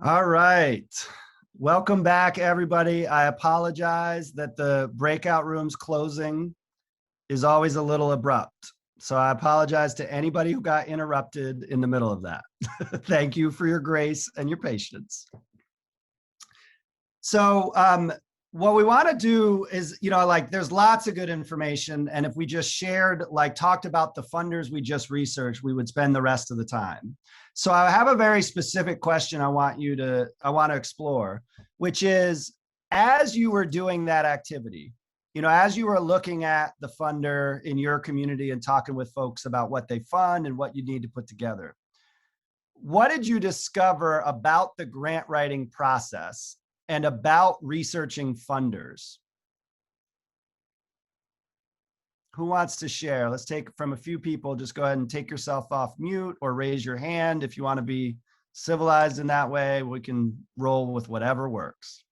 All right. Welcome back, everybody. I apologize that the breakout room's closing is always a little abrupt. So I apologize to anybody who got interrupted in the middle of that. Thank you for your grace and your patience. So what we want to do is, there's lots of good information. And if we just shared, talked about the funders we just researched, we would spend the rest of the time. So I have a very specific question I want to explore, which is, as you were doing that activity, as you were looking at the funder in your community and talking with folks about what they fund and what you need to put together, what did you discover about the grant writing process and about researching funders? Who wants to share? Let's take from a few people. Just go ahead and take yourself off mute or raise your hand if you want to be civilized in that way. We can roll with whatever works.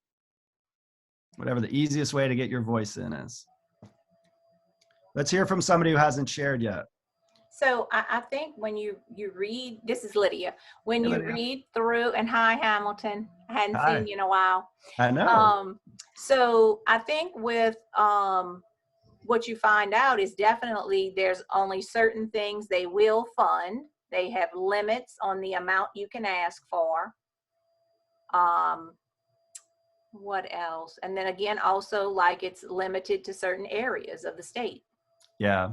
Whatever the easiest way to get your voice in is. Let's hear from somebody who hasn't shared yet. So I think when you read, this is Lydia, when Hey, you Lydia. read through, and hi Hamilton, I hadn't Hi. seen you in a while. I know. So I think with what you find out is definitely there's only certain things they will fund. They have limits on the amount you can ask for. What else? And then again, also like it's limited to certain areas of the state. Yeah.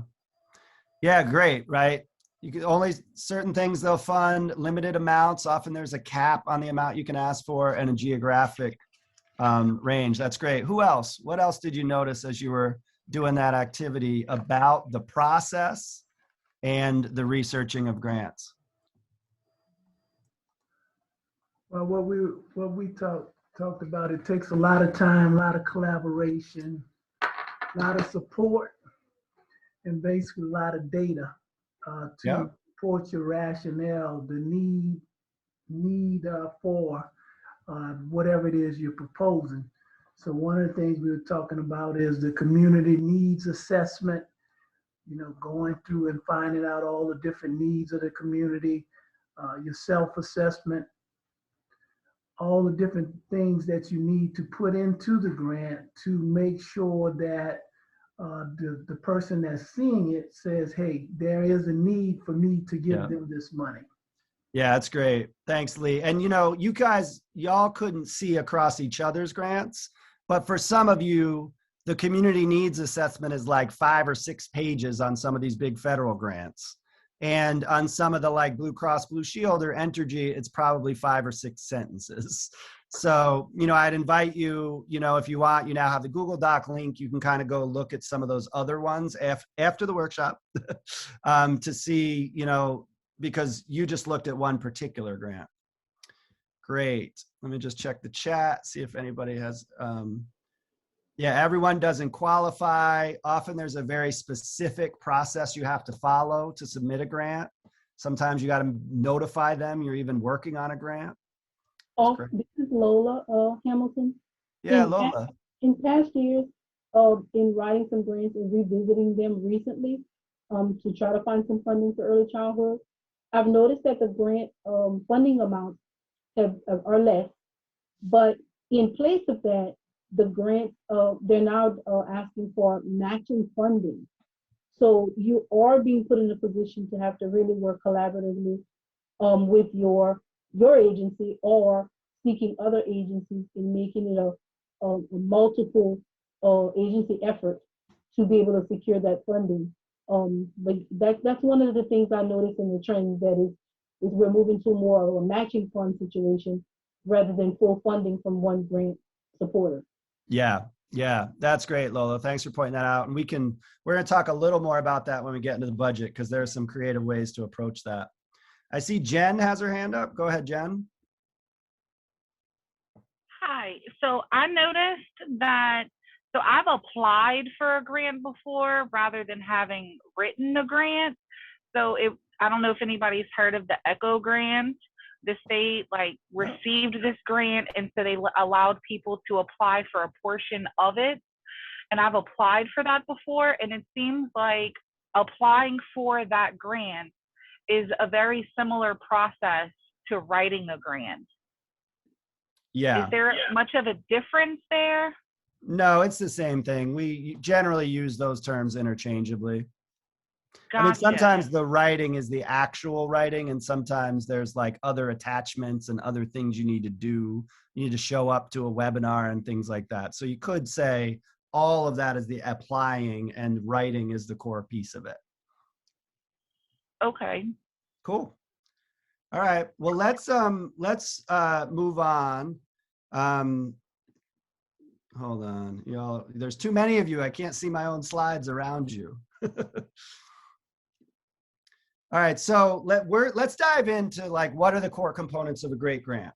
Yeah, great, right? You can only certain things they'll fund, limited amounts. Often there's a cap on the amount you can ask for and a geographic range. That's great. Who else? What else did you notice as you were doing that activity about the process and the researching of grants? Well, what we talked about, it takes a lot of time, a lot of collaboration, a lot of support, and basically a lot of data to support your rationale, the need for whatever it is you're proposing. So one of the things we were talking about is the community needs assessment, going through and finding out all the different needs of the community, your self-assessment, all the different things that you need to put into the grant to make sure that the person that's seeing it says, hey, there is a need for me to give them this money. Yeah, that's great. Thanks, Lee. And you guys, y'all couldn't see across each other's grants, but for some of you, the community needs assessment is like 5 or 6 pages on some of these big federal grants. And on some of the like Blue Cross Blue Shield or Entergy, it's probably 5 or 6 sentences. So, I'd invite you, if you want, you now have the Google Doc link. You can kind of go look at some of those other ones after the workshop to see, because you just looked at one particular grant. Great. Let me just check the chat, see if anybody has, everyone doesn't qualify. Often there's a very specific process you have to follow to submit a grant. Sometimes you got to notify them you're even working on a grant. Oh, this is Lola Hamilton. Yeah, Lola. In past years, in writing some grants and revisiting them recently, to try to find some funding for early childhood, I've noticed that the grant funding amounts are less, but in place of that, the grants, they're now asking for matching funding. So you are being put in a position to have to really work collaboratively with your agency or seeking other agencies in making it a multiple agency effort to be able to secure that funding. But that's one of the things I noticed in the trend, that is we're moving to more of a matching fund situation rather than full funding from one grant supporter. Yeah, that's great, Lola. Thanks for pointing that out. And we're going to talk a little more about that when we get into the budget, because there are some creative ways to approach that. I see Jen has her hand up. Go ahead, Jen. Hi. So I noticed that, so I've applied for a grant before rather than having written a grant. So I don't know if anybody's heard of the ECHO grant. The state received this grant, and so they allowed people to apply for a portion of it. And I've applied for that before, and it seems like applying for that grant is a very similar process to writing a grant. Yeah. Is there much of a difference there? No, it's the same thing. We generally use those terms interchangeably. I mean, Gotcha. sometimes the writing is the actual writing, and sometimes there's like other attachments and other things you need to do. You need to show up to a webinar and things like that. So you could say all of that is the applying, and writing is the core piece of it. Okay. Cool. All right. Well, let's move on. Hold on, y'all. There's too many of you. I can't see my own slides around you. All right, so let's dive into like what are the core components of a great grant.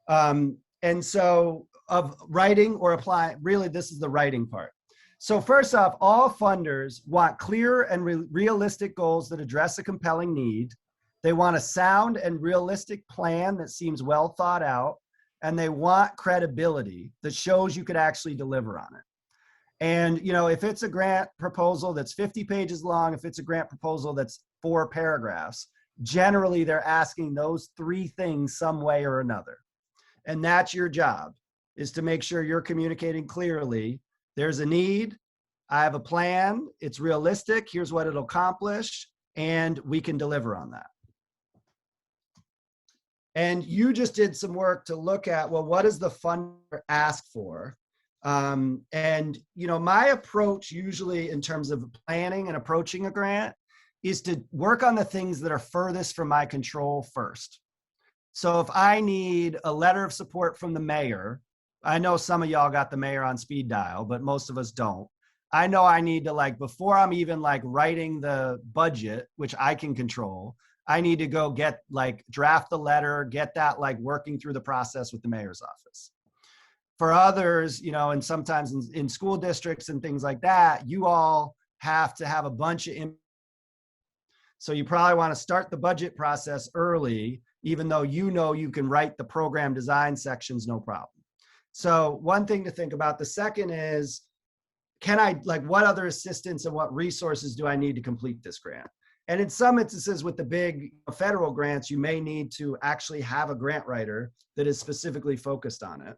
And so of writing or applying, really this is the writing part. So first off, all funders want clear and realistic goals that address a compelling need. They want a sound and realistic plan that seems well thought out, and they want credibility that shows you could actually deliver on it. And, you know, if it's a grant proposal that's 50 pages long, if it's a grant proposal that's 4 paragraphs, generally they're asking those 3 things some way or another. And that's your job, is to make sure you're communicating clearly. There's a need, I have a plan, it's realistic, here's what it'll accomplish, and we can deliver on that. And you just did some work to look at, well, what does the funder ask for? And, you know, my approach usually in terms of planning and approaching a grant is to work on the things that are furthest from my control first. So if I need a letter of support from the mayor, I know some of y'all got the mayor on speed dial, but most of us don't. I know I need to, like, before I'm even like writing the budget, which I can control, I need to go get like draft the letter, get that like working through the process with the mayor's office. For others, you know, and sometimes in school districts and things like that, you all have to have a bunch of so you probably want to start the budget process early, even though you know you can write the program design sections no problem. So one thing to think about. The second is, can I, like, what other assistance and what resources do I need to complete this grant? And in some instances with the big federal grants, you may need to actually have a grant writer that is specifically focused on it.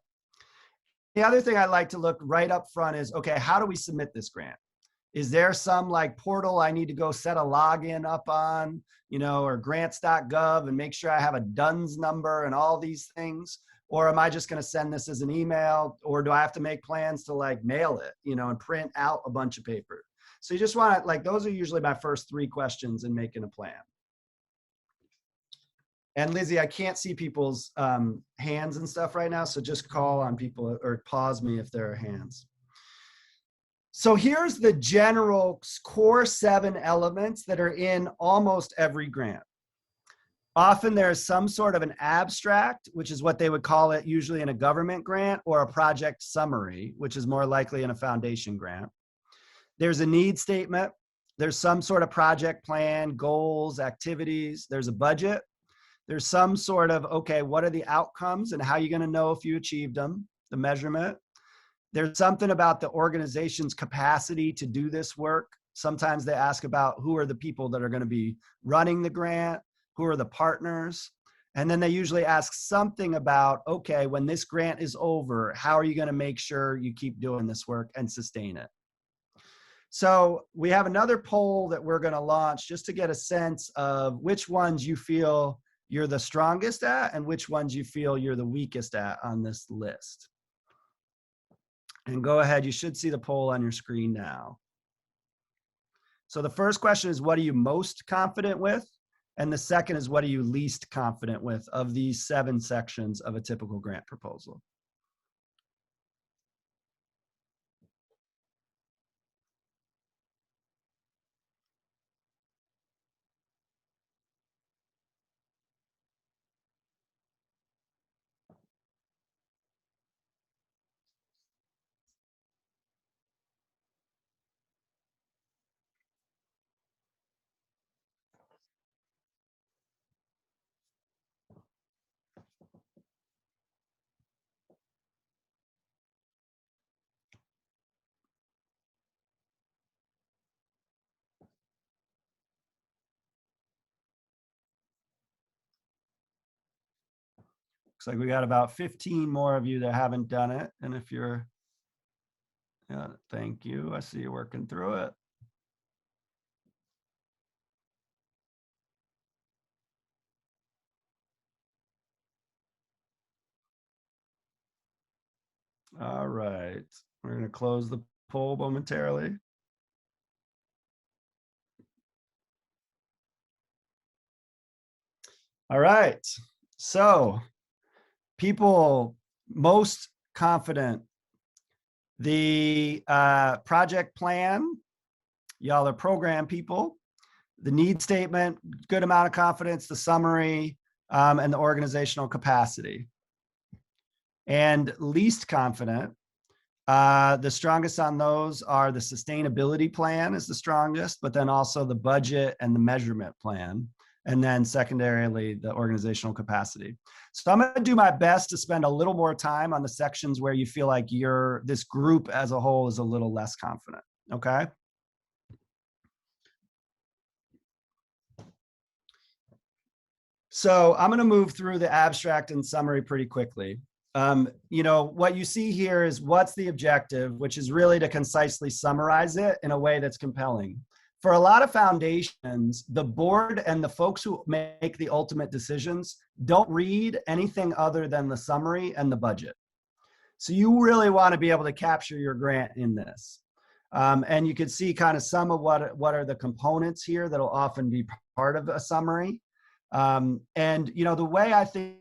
The other thing I like to look right up front is, okay, how do we submit this grant? Is there some like portal I need to go set a login up on, you know, or grants.gov and make sure I have a DUNS number and all these things? Or am I just going to send this as an email? Or do I have to make plans to like mail it, you know, and print out a bunch of paper? So you just want to, like, those are usually my first 3 questions in making a plan. And Lizzie, I can't see people's hands and stuff right now. So just call on people or pause me if there are hands. So here's the general core 7 elements that are in almost every grant. Often there's some sort of an abstract, which is what they would call it usually in a government grant, or a project summary, which is more likely in a foundation grant. There's a need statement. There's some sort of project plan, goals, activities. There's a budget. There's some sort of, okay, what are the outcomes and how are you going to know if you achieved them, the measurement. There's something about the organization's capacity to do this work. Sometimes they ask about who are the people that are going to be running the grant, who are the partners. And then they usually ask something about, okay, when this grant is over, how are you going to make sure you keep doing this work and sustain it? So we have another poll that we're going to launch just to get a sense of which ones you feel you're the strongest at and which ones you feel you're the weakest at on this list. And go ahead, you should see the poll on your screen now. So the first question is, what are you most confident with? And the second is, what are you least confident with of these 7 sections of a typical grant proposal? Looks like we got about 15 more of you that haven't done it. And if you're, yeah, thank you. I see you working through it. All right, we're going to close the poll momentarily. All right, so people most confident, the project plan, y'all are program people, the need statement, good amount of confidence, the summary, and the organizational capacity. And least confident, the strongest on those are the sustainability plan is the strongest, but then also the budget and the measurement plan. And then secondarily, the organizational capacity. So I'm going to do my best to spend a little more time on the sections where you feel like this group as a whole is a little less confident. Okay. So I'm going to move through the abstract and summary pretty quickly. What you see here is what's the objective, which is really to concisely summarize it in a way that's compelling. For a lot of foundations, the board and the folks who make the ultimate decisions don't read anything other than the summary and the budget. So you really want to be able to capture your grant in this. And you can see kind of some of what are the components here that'll often be part of a summary. The way I think,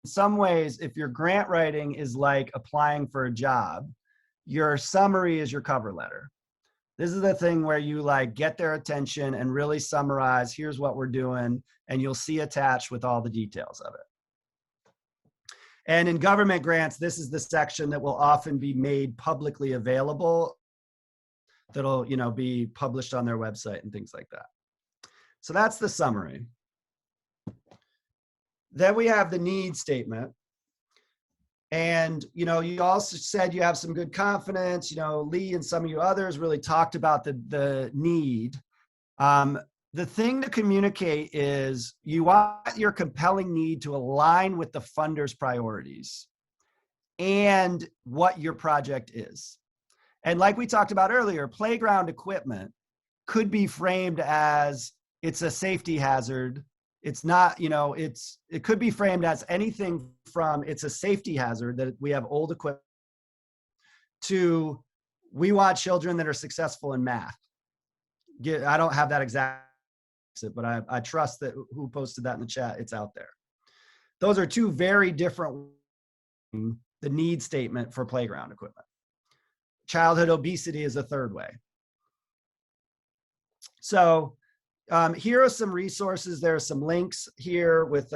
in some ways, if your grant writing is like applying for a job, your summary is your cover letter. This is the thing where you like get their attention and really summarize, here's what we're doing, and you'll see attached with all the details of it. And in government grants, this is the section that will often be made publicly available, that'll be published on their website and things like that. So that's the summary. Then we have the need statement. And, you also said you have some good confidence, Lee and some of you others really talked about the need. The thing to communicate is you want your compelling need to align with the funder's priorities and what your project is. And like we talked about earlier, playground equipment could be framed as it's a safety hazard. It's not, it could be framed as anything from it's a safety hazard that we have old equipment to we want children that are successful in math. I don't have that exact, but I trust that who posted that in the chat, it's out there. Those are two very different, the need statement for playground equipment. Childhood obesity is a third way. So here are some resources. There are some links here with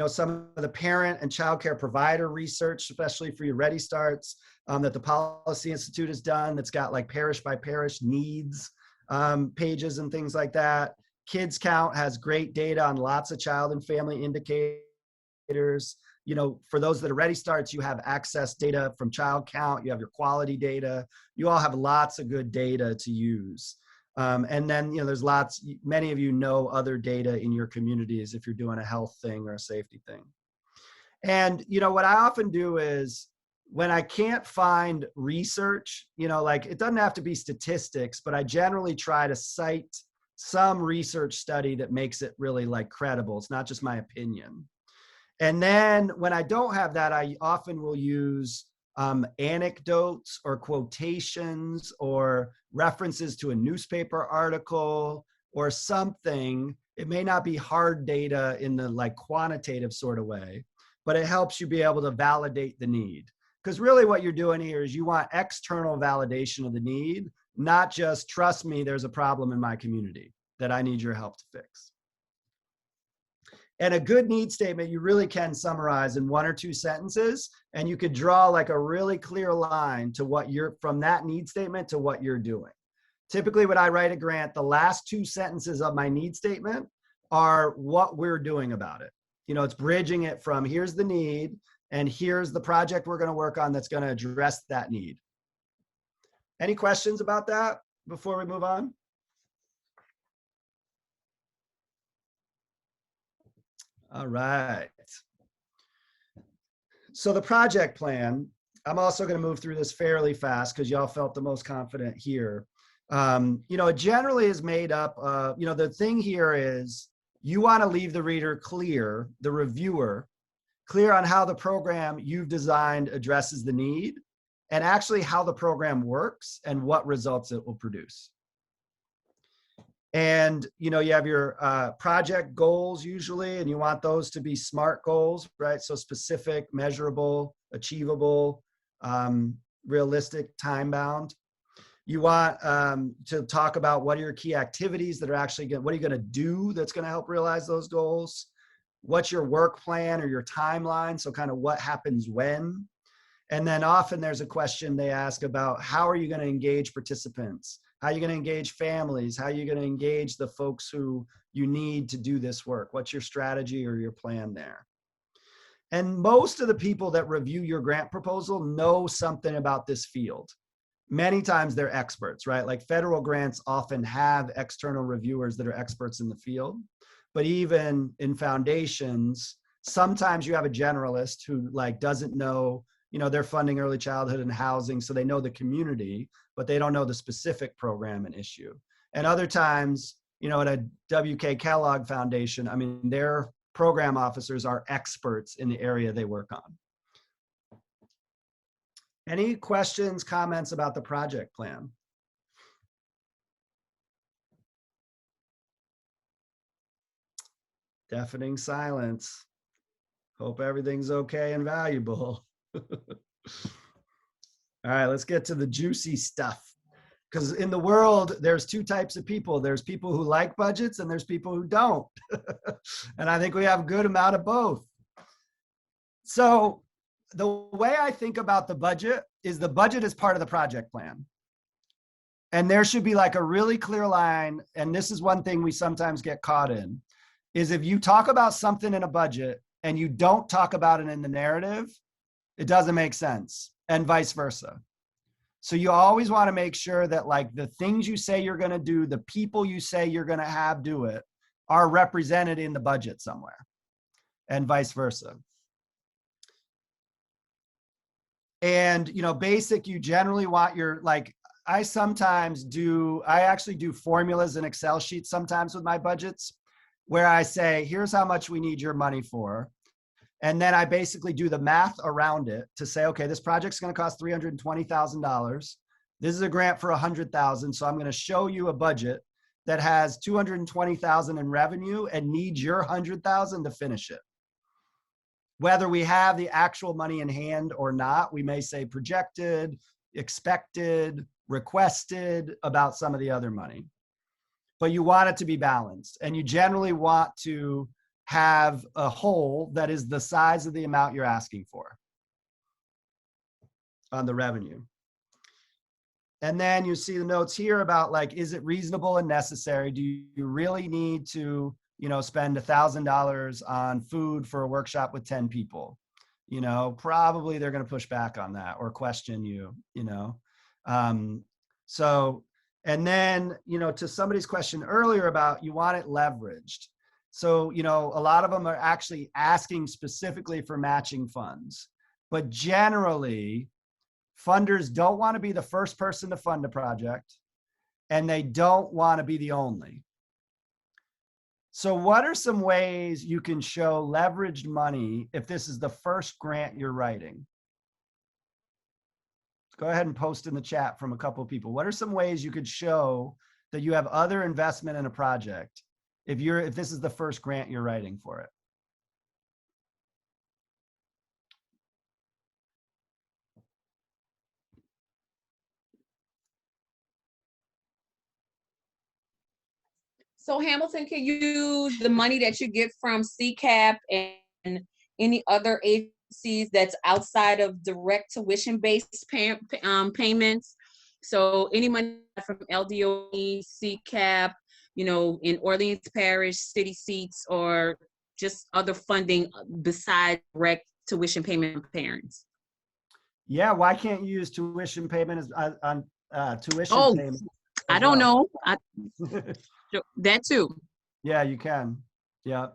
some of the parent and childcare provider research, especially for your Ready Starts, that the Policy Institute has done, that's got like parish by parish needs pages and things like that. Kids Count has great data on lots of child and family indicators. For those that are Ready Starts, you have access data from Child Count, you have your quality data. You all have lots of good data to use. And then, there's many of you know other data in your communities if you're doing a health thing or a safety thing. And, what I often do is when I can't find research, like it doesn't have to be statistics, but I generally try to cite some research study that makes it really like credible. It's not just my opinion. And then when I don't have that, I often will use anecdotes or quotations or references to a newspaper article or something. It may not be hard data in the like quantitative sort of way, but it helps you be able to validate the need. Because really what you're doing here is you want external validation of the need, not just trust me, there's a problem in my community that I need your help to fix. And a good need statement, you really can summarize in 1 or 2 sentences, and you could draw like a really clear line to what from that need statement to what you're doing. Typically when I write a grant, the last 2 sentences of my need statement are what we're doing about it. It's bridging it from here's the need and here's the project we're going to work on that's going to address that need. Any questions about that before we move on? All right. So the project plan, I'm also going to move through this fairly fast because y'all felt the most confident here. It generally is made up of, the thing here is you want to leave the reader clear, the reviewer, clear on how the program you've designed addresses the need and actually how the program works and what results it will produce. And, you have your project goals usually, and you want those to be SMART goals, right? So specific, measurable, achievable, realistic, time bound. You want to talk about what are your key activities that are actually going, what are you going to do that's going to help realize those goals? What's your work plan or your timeline? So kind of what happens when. And then often there's a question they ask about how are you going to engage participants? How are you going to engage families? How are you going to engage the folks who you need to do this work? What's your strategy or your plan there? And most of the people that review your grant proposal know something about this field. Many times they're experts, right? Like federal grants often have external reviewers that are experts in the field. But even in foundations, sometimes you have a generalist who doesn't know, they're funding early childhood and housing, so they know the community, but they don't know the specific program and issue. And other times, at a W.K. Kellogg Foundation, I mean, their program officers are experts in the area they work on. Any questions, comments about the project plan? Deafening silence. Hope everything's okay and valuable. All right, let's get to the juicy stuff. Because in the world, there's two types of people. There's people who like budgets and there's people who don't. And I think we have a good amount of both. So the way I think about the budget is part of the project plan. And there should be a really clear line. And this is one thing we sometimes get caught in, is if you talk about something in a budget and you don't talk about it in the narrative, it doesn't make sense, and vice versa. So you always want to make sure that the things you say you're going to do, the people you say you're going to have do it, are represented in the budget somewhere, and vice versa. And, basic, you generally want your, I actually do formulas in Excel sheets sometimes with my budgets where I say, here's how much we need your money for. And then I basically do the math around it to say, okay, this project's going to cost $320,000. This is a grant for $100,000. So I'm going to show you a budget that has $220,000 in revenue and needs your $100,000 to finish it. Whether we have the actual money in hand or not, we may say projected, expected, requested about some of the other money. But you want it to be balanced. And you generally want to have a whole that is the size of the amount you're asking for on the revenue. And then you see the notes here about is it reasonable and necessary? Do you really need to, spend $1,000 on food for a workshop with 10 people? Probably they're going to push back on that or question you, So, and then, to somebody's question earlier about you want it leveraged. So, a lot of them are actually asking specifically for matching funds, but generally funders don't want to be the first person to fund a project and they don't want to be the only. So what are some ways you can show leveraged money if this is the first grant you're writing? Go ahead and post in the chat from a couple of people. What are some ways you could show that you have other investment in a project if this is the first grant you're writing for it? So Hamilton can use the money that you get from CCAP and any other agencies that's outside of direct tuition-based payments. So any money from LDOE, CCAP, in Orleans Parish, city seats, or just other funding besides direct tuition payment parents. Yeah, why can't you use tuition payment on tuition payment? I don't know. That too. Yeah, you can. Yeah.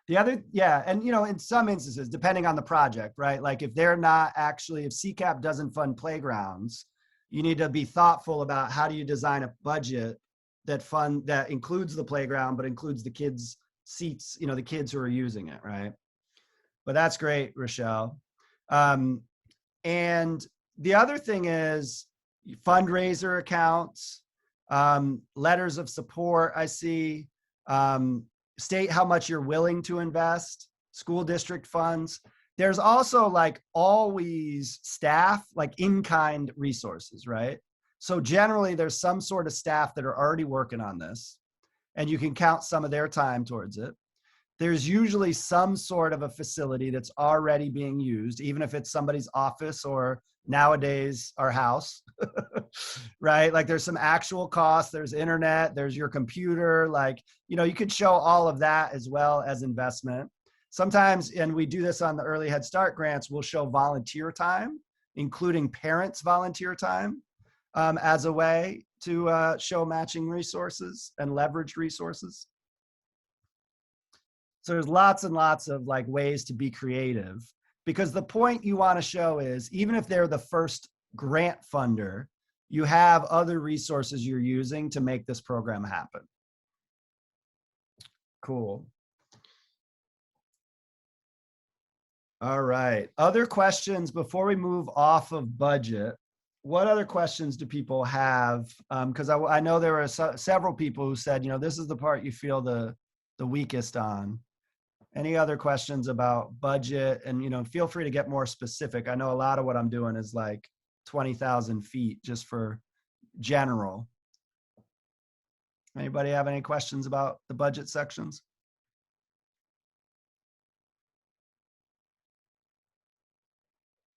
The other, yeah, and you know, in some instances, depending on the project, right? Like if they're not actually, if CCAP doesn't fund playgrounds, you need to be thoughtful about how do you design a budget that includes the playground, but includes the kids' seats, you know, the kids who are using it, right? But that's great, Rochelle. And the other thing is fundraiser accounts, letters of support. I see. State how much you're willing to invest, school district funds. There's also like always staff, like in-kind resources, right? So generally there's some sort of staff that are already working on this and you can count some of their time towards it. There's usually some sort of a facility that's already being used, even if it's somebody's office or nowadays our house, right? Like there's some actual costs, there's internet, there's your computer, like, you know, you could show all of that as well as investment. Sometimes, and we do this on the early Head Start grants, we'll show volunteer time, including parents' volunteer time, as a way to show matching resources and leverage resources. So there's lots and lots of like ways to be creative, because the point you want to show is even if they're the first grant funder, you have other resources you're using to make this program happen. Cool. All right. Other questions before we move off of budget? What other questions do people have? Because I know there were several people who said, you know, this is the part you feel the weakest on. Any other questions about budget? And, you know, feel free to get more specific. I know a lot of what I'm doing is like 20,000 feet just for general. Anybody have any questions about the budget sections?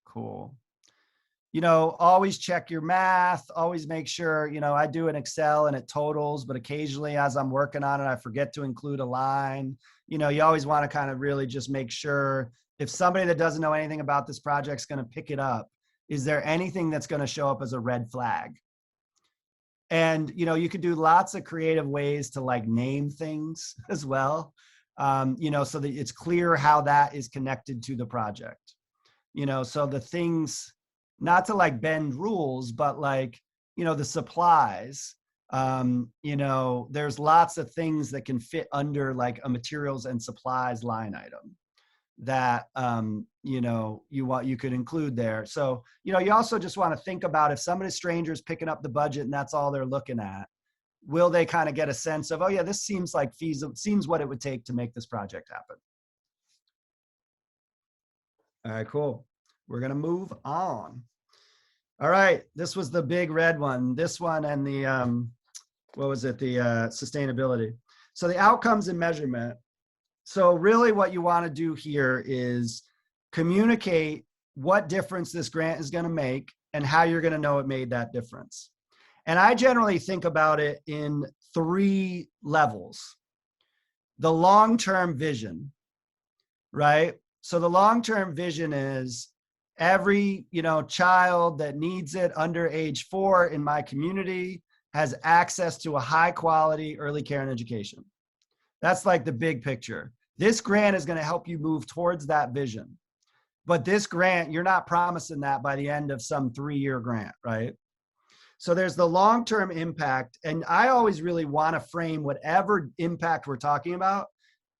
Cool. You know, always check your math, always make sure, you know, I do an Excel and it totals, but occasionally as I'm working on it, I forget to include a line. You know, you always want to kind of really just make sure if somebody that doesn't know anything about this project is going to pick it up, is there anything that's going to show up as a red flag? And, you know, you could do lots of creative ways to like name things as well, you know, so that it's clear how that is connected to the project. You know, so the things, not to like bend rules, but like, you know, the supplies, you know, there's lots of things that can fit under like a materials and supplies line item that, you know, you could include there. So, you know, you also just want to think about if somebody stranger is picking up the budget and that's all they're looking at, will they kind of get a sense of, oh yeah, this seems like feasible, seems what it would take to make this project happen. All right, cool. We're going to move on. All right, this was the big red one. This one and the, what was it? The sustainability. So the outcomes and measurement. So really what you want to do here is communicate what difference this grant is going to make and how you're going to know it made that difference. And I generally think about it in 3 levels. The long-term vision, right? So the long-term vision is every, you know, child that needs it under age 4 in my community has access to a high quality early care and education. That's like the big picture. This grant is going to help you move towards that vision. But this grant, you're not promising that by the end of some 3-year grant, right? So there's the long-term impact. And I always really want to frame whatever impact we're talking about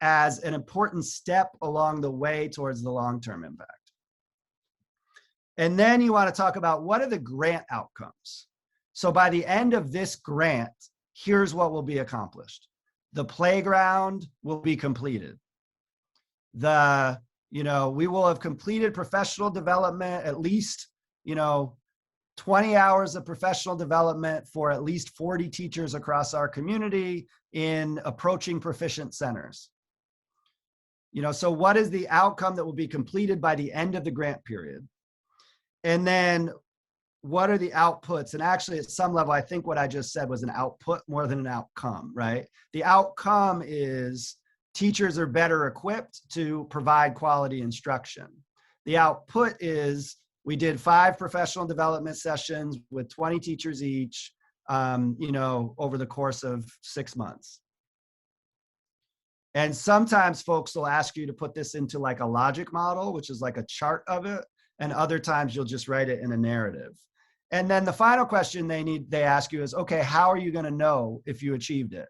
as an important step along the way towards the long-term impact. And then you want to talk about what are the grant outcomes. So by the end of this grant, here's what will be accomplished. The playground will be completed. You know, we will have completed professional development, at least, you know, 20 hours of professional development for at least 40 teachers across our community in approaching proficient centers. You know, so what is the outcome that will be completed by the end of the grant period? And then what are the outputs? And actually at some level, I think what I just said was an output more than an outcome, right? The outcome is teachers are better equipped to provide quality instruction. The output is we did 5 professional development sessions with 20 teachers each, you know, over the course of 6 months. And sometimes folks will ask you to put this into like a logic model, which is like a chart of it. And other times you'll just write it in a narrative. And then the final question they ask you is, okay, how are you going to know if you achieved it?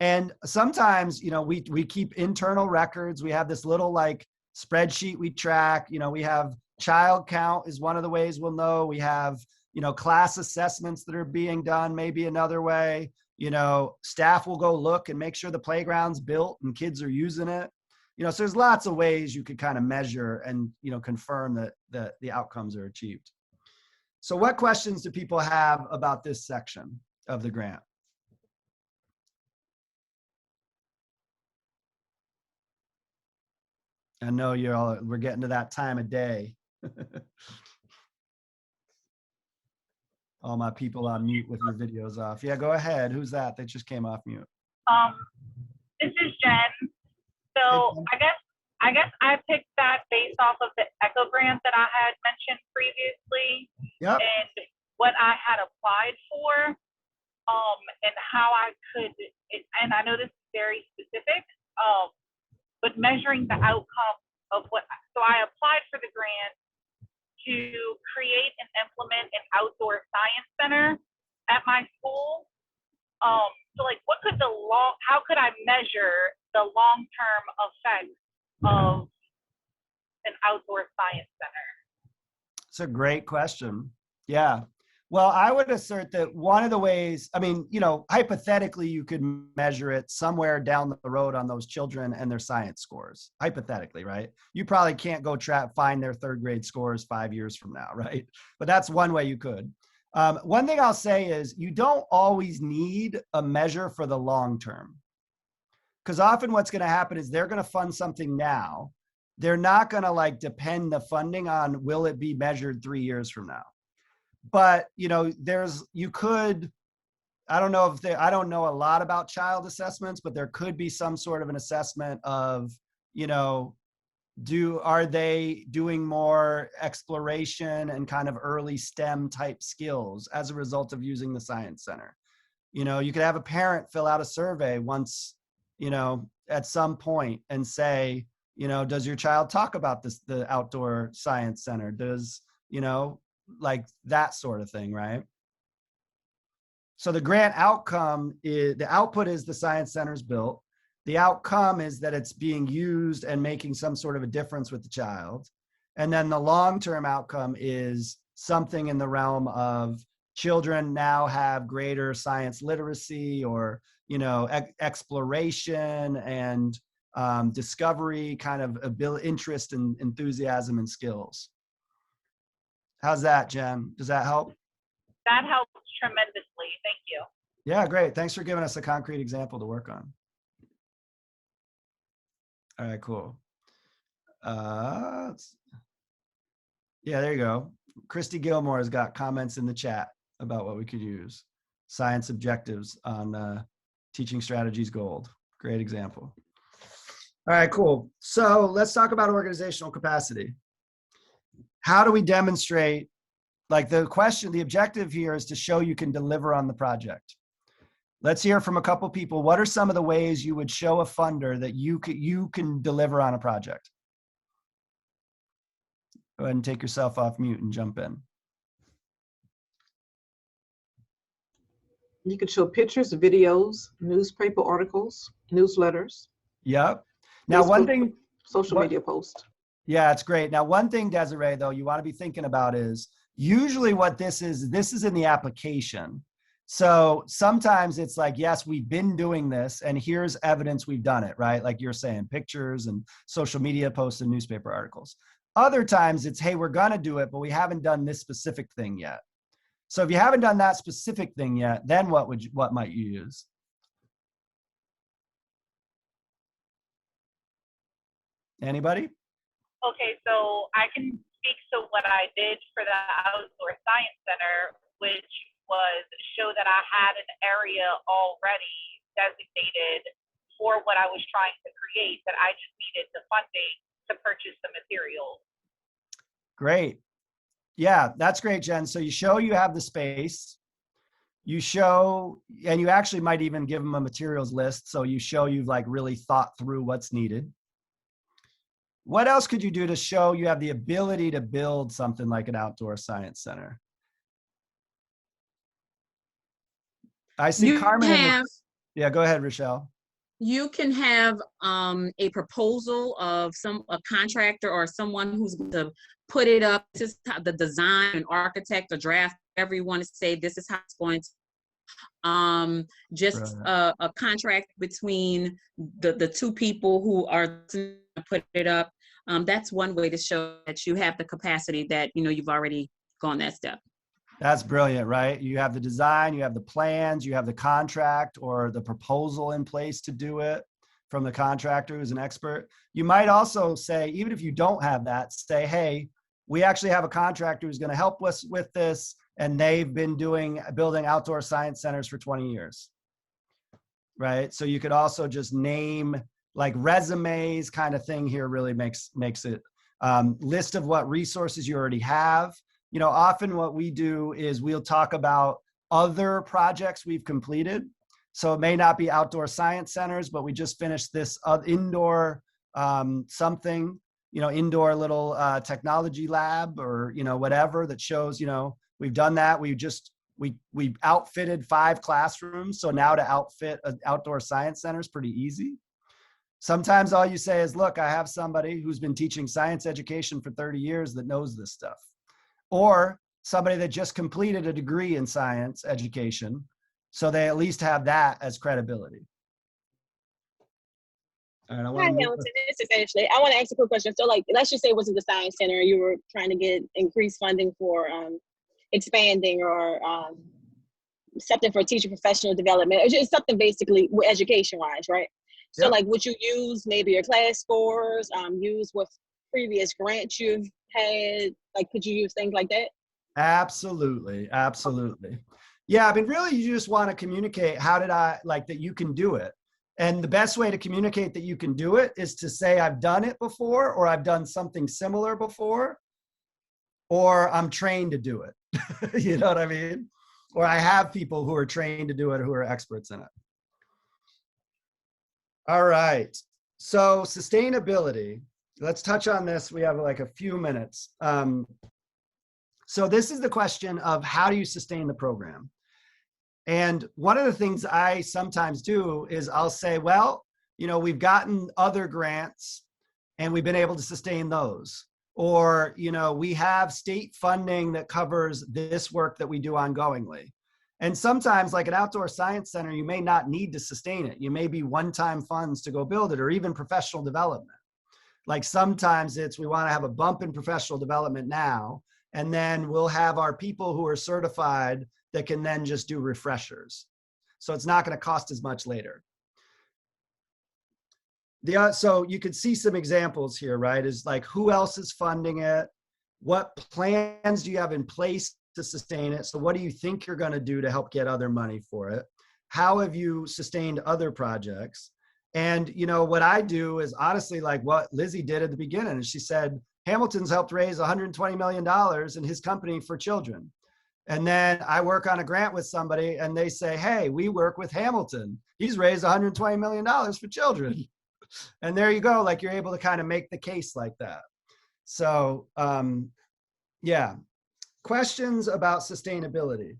And sometimes, you know, we keep internal records. We have this little like spreadsheet we track. You know, we have child count is one of the ways we'll know. We have, you know, class assessments that are being done, maybe another way. You know, staff will go look and make sure the playground's built and kids are using it. You know, so there's lots of ways you could kind of measure and, you know, confirm that the outcomes are achieved. So what questions do people have about this section of the grant? I know we're getting to that time of day. All my people on mute with your videos off. Yeah, go ahead. Who's that? They just came off mute. This is Jen. So I guess I picked that based off of the ECHO grant that I had mentioned previously. Yep. And what I had applied for, and how I could, and I know this is very specific, but measuring the outcome of so I applied for the grant to create and implement an outdoor science center at my school. So like how could I measure the long-term effects of an outdoor science center? It's a great question. Yeah. Well, I would assert that one of the ways, I mean, you know, hypothetically, you could measure it somewhere down the road on those children and their science scores, hypothetically, right? You probably can't go find their third grade scores 5 years from now, right? But that's one way you could. One thing I'll say is you don't always need a measure for the long term. Because often what's going to happen is they're going to fund something now. They're not going to like depend the funding on will it be measured 3 years from now. But, you know, I don't know a lot about child assessments, but there could be some sort of an assessment of, you know, are they doing more exploration and kind of early STEM type skills as a result of using the Science Center? You know, you could have a parent fill out a survey once, you know, at some point and say, you know, does your child talk about the outdoor science center? Does, you know, like that sort of thing, right? So the grant outcome is, the output is the science center's built. The outcome is that it's being used and making some sort of a difference with the child. And then the long-term outcome is something in the realm of children now have greater science literacy or, you know, exploration and discovery kind of interest and enthusiasm and skills. How's that, Jen? Does that help? That helps tremendously. Thank you. Yeah, great. Thanks for giving us a concrete example to work on. All right, cool. Yeah, there you go. Christy Gilmore has got comments in the chat about what we could use. Science objectives on teaching strategies gold. Great example. All right, cool. So let's talk about organizational capacity. How do we demonstrate, like the objective here is to show you can deliver on the project. Let's hear from a couple people. What are some of the ways you would show a funder that you can deliver on a project? Go ahead and take yourself off mute and jump in. You could show pictures, videos, newspaper articles, newsletters. Yep. Now, one thing, social media posts. Yeah, it's great. Now, one thing, Desiree, though, you want to be thinking about is usually what this is in the application. So sometimes it's like, yes, we've been doing this and here's evidence we've done it, right? Like you're saying, pictures and social media posts and newspaper articles. Other times it's, hey, we're going to do it, but we haven't done this specific thing yet. So if you haven't done that specific thing yet, then what might you use? Anybody? Okay, so I can speak to what I did for the Outdoor Science Center, which was show that I had an area already designated for what I was trying to create, that I just needed the funding to purchase the materials. Great. Yeah, that's great, Jen. So you show you have the space. You show, and you actually might even give them a materials list. So you show you've like really thought through what's needed. What else could you do to show you have the ability to build something like an outdoor science center? I see You Carmen in the, have, yeah, go ahead, Rochelle. you can have a proposal of a contractor or someone who's going to put it up. This is how the design, an architect or draft, whatever you want to say, this is how it's going to just Right. a contract between the two people who are to put it up. That's one way to show that you have the capacity, that you've already gone that step. That's brilliant, right? You have the design, you have the plans, you have the contract or the proposal in place to do it from the contractor who's an expert. You might also say, even if you don't have that, say, hey, we actually have a contractor who's going to help us with this, and they've been building outdoor science centers for 20 years, right? So you could also just name, like, resumes kind of thing here really makes it. List of what resources you already have. Often what we do is we'll talk about other projects we've completed. So it may not be outdoor science centers, but we just finished this indoor something, indoor little technology lab, or, whatever that shows, we've done that. We outfitted 5 classrooms. So now to outfit an outdoor science center is pretty easy. Sometimes all you say is, look, I have somebody who's been teaching science education for 30 years that knows this stuff. Or somebody that just completed a degree in science education. So they at least have that as credibility. All right, Hi, Hamilton. This is Ashley. I want to ask a quick question. So, like, let's just say it wasn't the science center, and you were trying to get increased funding for expanding or something for teacher professional development, or just something basically education-wise, right? So, Yep. like, would you use maybe your class scores, use what previous grants you've had? Like, could you use things like that? Absolutely. Absolutely. Yeah. I mean, really, you just want to communicate that you can do it. And the best way to communicate that you can do it is to say, I've done it before, or I've done something similar before, or I'm trained to do it. You know what I mean? Or I have people who are trained to do it, who are experts in it. All right. So sustainability, let's touch on this. We have like a few minutes. So this is the question of, how do you sustain the program? And one of the things I sometimes do is I'll say, well, we've gotten other grants and we've been able to sustain those. Or, we have state funding that covers this work that we do ongoingly. And sometimes, like an outdoor science center, you may not need to sustain it. You may be one-time funds to go build it, or even professional development. Like sometimes we want to have a bump in professional development now, and then we'll have our people who are certified that can then just do refreshers. So it's not going to cost as much later. So you could see some examples here, right? Is like, who else is funding it? What plans do you have in place to sustain it? So what do you think you're going to do to help get other money for it? How have you sustained other projects? And what I do is honestly like what Lizzie did at the beginning. She said, Hamilton's helped raise $120 million in his company for children. And then I work on a grant with somebody and they say, hey, we work with Hamilton. He's raised $120 million for children. And there you go. Like, you're able to kind of make the case like that. So yeah. Questions about sustainability?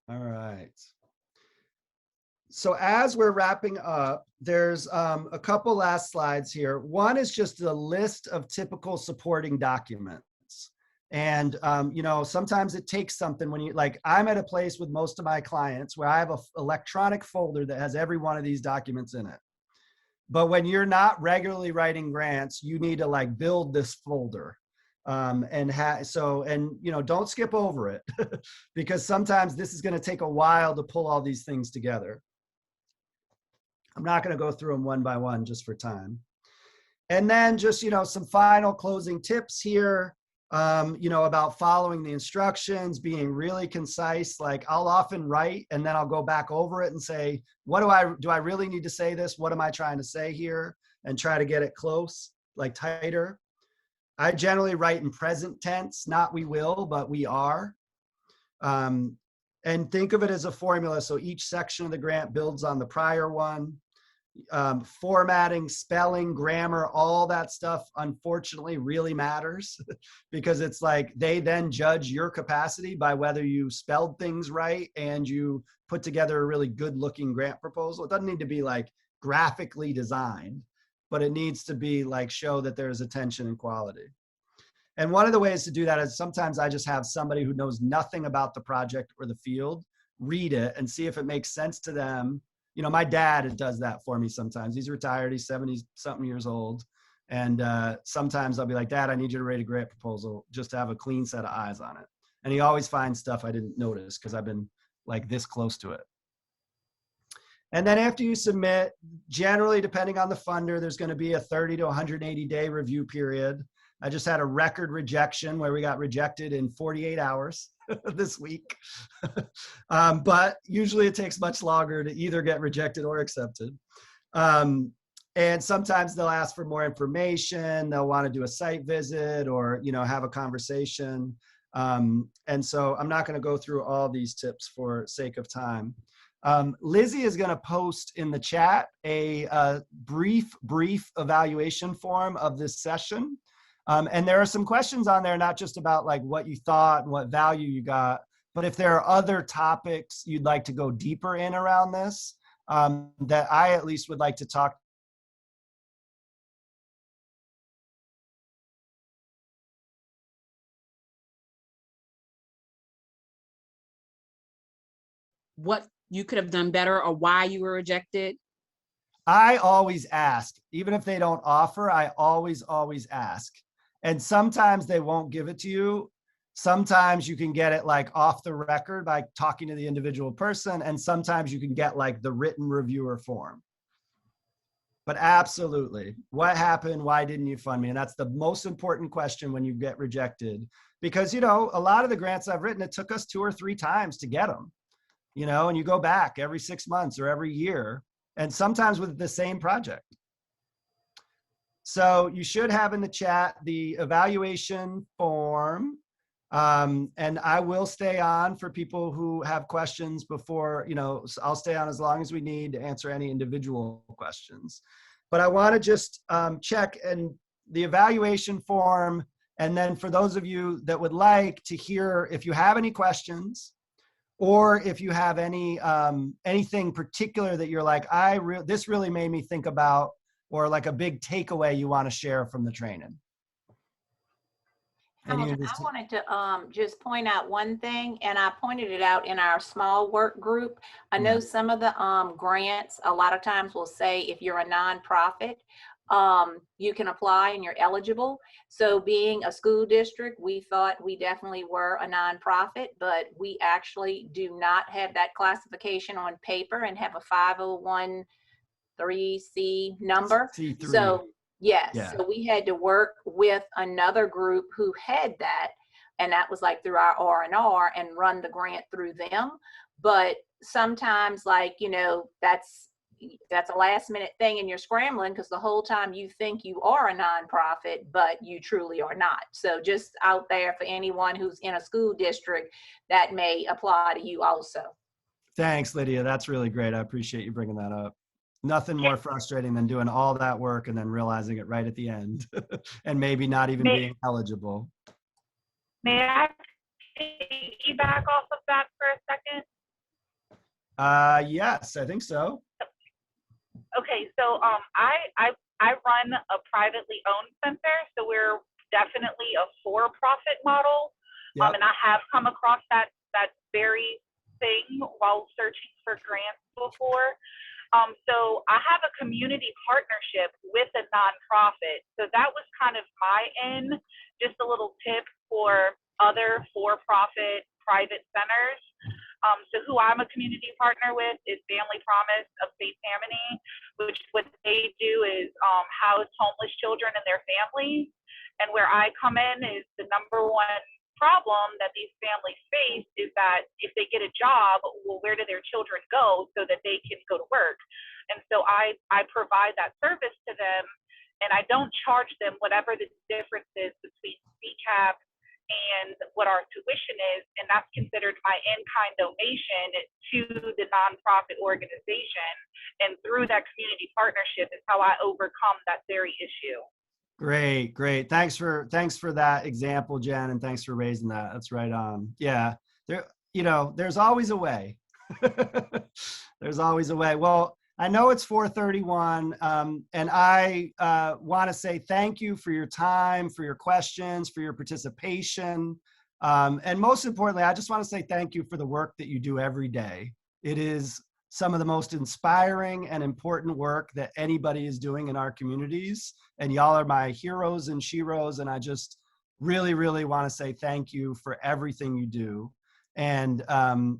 All right. So as we're wrapping up, there's a couple last slides here. One is just a list of typical supporting documents. And, sometimes it takes something when I'm at a place with most of my clients where I have an electronic folder that has every one of these documents in it. But when you're not regularly writing grants, you need to build this folder. Don't skip over it because sometimes this is going to take a while to pull all these things together. I'm not going to go through them one by one just for time. And then just, some final closing tips here, about following the instructions, being really concise. Like, I'll often write and then I'll go back over it and say, do I really need to say this? What am I trying to say here? And try to get it close, tighter. I generally write in present tense, not we will, but we are. And think of it as a formula. So each section of the grant builds on the prior one. Formatting, spelling, grammar, all that stuff, unfortunately, really matters because it's like they then judge your capacity by whether you spelled things right and you put together a really good looking grant proposal. It doesn't need to be like graphically designed, but it needs to be like show that there's attention and quality. And one of the ways to do that is sometimes I just have somebody who knows nothing about the project or the field read it and see if it makes sense to them. You know, my dad does that for me sometimes. He's retired. He's 70-something years old. And sometimes I'll be like, Dad, I need you to write a grant proposal just to have a clean set of eyes on it. And he always finds stuff I didn't notice because I've been like this close to it. And then after you submit, generally, depending on the funder, there's going to be a 30 to 180 day review period. I just had a record rejection where we got rejected in 48 hours this week. But usually it takes much longer to either get rejected or accepted. And sometimes they'll ask for more information. They'll want to do a site visit or, you know, have a conversation. And so I'm not going to go through all these tips for sake of time. Lizzie is going to post in the chat a brief evaluation form of this session. And there are some questions on there, not just about like what you thought and what value you got, but if there are other topics you'd like to go deeper in around this, that I at least would like to talk. What you could have done better or why you were rejected? I always ask, even if they don't offer, I always ask. And sometimes they won't give it to you. Sometimes you can get it like off the record by talking to the individual person. And sometimes you can get like the written reviewer form. But absolutely, what happened? Why didn't you fund me? And that's the most important question when you get rejected. Because, you know, a lot of the grants I've written, it took us 2 or 3 times to get them, you know, and you go back every 6 months or every year, and sometimes with the same project. So you should have in the chat the evaluation form. And I will stay on for people who have questions before, you know, I'll stay on as long as we need to answer any individual questions. But I want to just check and the evaluation form. And then for those of you that would like to hear, if you have any questions, or if you have any anything particular that you're like, this really made me think about, or like a big takeaway you want to share from the training. Hamilton, I wanted to just point out one thing, and I pointed it out in our small work group. I know some of the grants, a lot of times will say if you're a nonprofit, you can apply and you're eligible. So being a school district, we thought we definitely were a nonprofit, but we actually do not have that classification on paper and have a 501(c) number. C3. So yes, Yeah. so we had to work with another group who had that, and that was like through our R&R and run the grant through them. But sometimes, like, you know, that's a last minute thing and you're scrambling because the whole time you think you are a nonprofit, but you truly are not. So just out there for anyone who's in a school district, that may apply to you also. Thanks, Lydia. That's really great. I appreciate you bringing that up. Nothing more frustrating than doing all that work and then realizing it right at the end and maybe not even being eligible. May I piggyback off of that for a second? Yes, I think so. Okay, so I run a privately owned center, so we're definitely a for-profit model. Yep. And I have come across that very thing while searching for grants before. So I have a community partnership with a nonprofit. So that was kind of my end, just a little tip for other for-profit private centers. So who I'm a community partner with is Family Promise of St. Tammany, which what they do is house homeless children and their families. And where I come in is the number one problem that these families face is that if they get a job, well, where do their children go so that they can go to work? And so I provide that service to them, and I don't charge them whatever the difference is between CCAP and what our tuition is, and that's considered my in-kind donation to the nonprofit organization. And through that community partnership is how I overcome that very issue. Great, great. Thanks for that example, Jen, and thanks for raising that. That's right on. Yeah, there's always a way. There's always a way. Well, I know it's 4:31, and I want to say thank you for your time, for your questions, for your participation, and most importantly, I just want to say thank you for the work that you do every day. It is some of the most inspiring and important work that anybody is doing in our communities. And y'all are my heroes and sheroes. And I just really, really want to say thank you for everything you do, and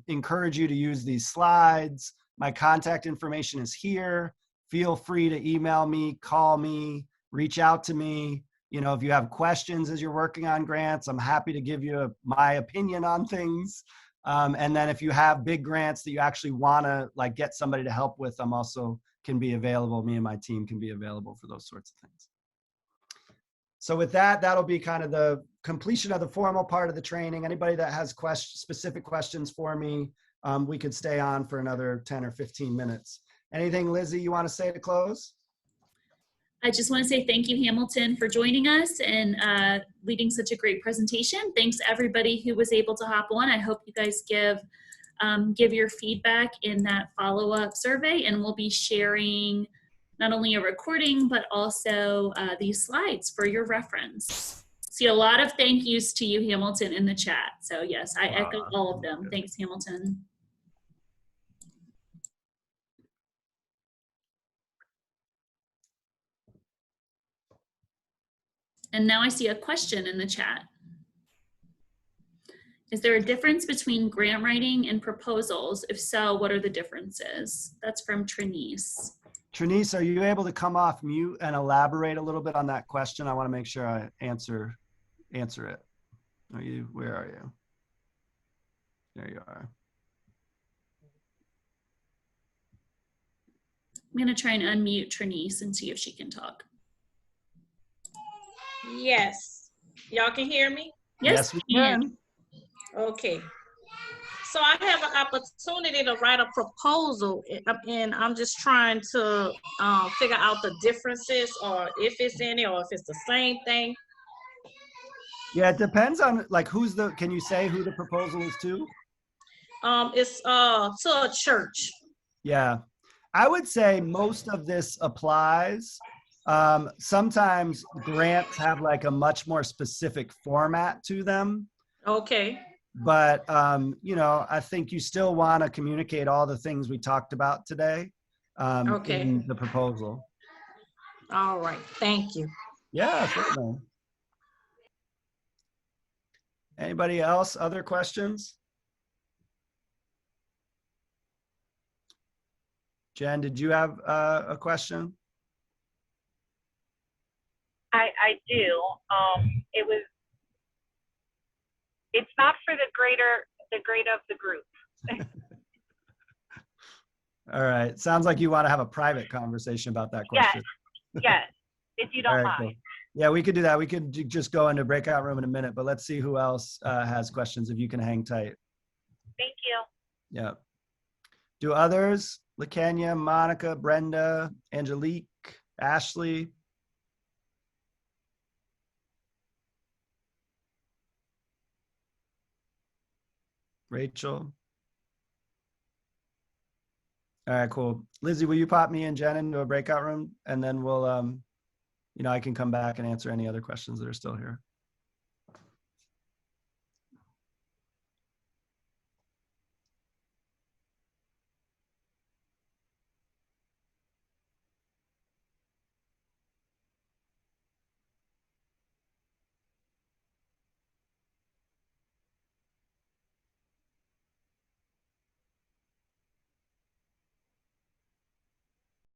encourage you to use these slides. My contact information is here. Feel free to email me, call me, reach out to me. If you have questions as you're working on grants, I'm happy to give you my opinion on things. And then if you have big grants that you actually want to get somebody to help with, I'm also can be available. Me and my team can be available for those sorts of things. So with that, that'll be kind of the completion of the formal part of the training. Anybody that has specific questions for me, we could stay on for another 10 or 15 minutes. Anything, Lizzie, you want to say to close? I just want to say thank you, Hamilton, for joining us and leading such a great presentation. Thanks everybody who was able to hop on. I hope you guys give your feedback in that follow-up survey, and we'll be sharing not only a recording, but also these slides for your reference. See a lot of thank yous to you, Hamilton, in the chat. So yes, I echo all of them. Thanks, Hamilton. And now I see a question in the chat. Is there a difference between grant writing and proposals? If so, what are the differences? That's from Trinice. Trinice, are you able to come off mute and elaborate a little bit on that question? I want to make sure I answer it. Where are you? There you are. I'm going to try and unmute Trinice and see if she can talk. Yes. Y'all can hear me? Yes, we can. Okay. So I have an opportunity to write a proposal, and I'm just trying to figure out the differences, or if it's any, or if it's the same thing. Yeah, it depends on can you say who the proposal is to? It's to a church. Yeah, I would say most of this applies. Sometimes grants have a much more specific format to them. Okay. But, I think you still want to communicate all the things we talked about today in the proposal. All right. Thank you. Yeah, certainly. Anybody else? Other questions? Jen, did you have a question? I do. It's not for the greater of the group. All right. Sounds like you want to have a private conversation about that question. Yes, if you don't mind. Cool. Yeah, we could do that. We could just go into breakout room in a minute, but let's see who else has questions, if you can hang tight. Thank you. Yeah. Do others? LaKenya, Monica, Brenda, Angelique, Ashley? Rachel? All right, cool. Lizzie, will you pop me and Jen into a breakout room, and then we'll, I can come back and answer any other questions that are still here.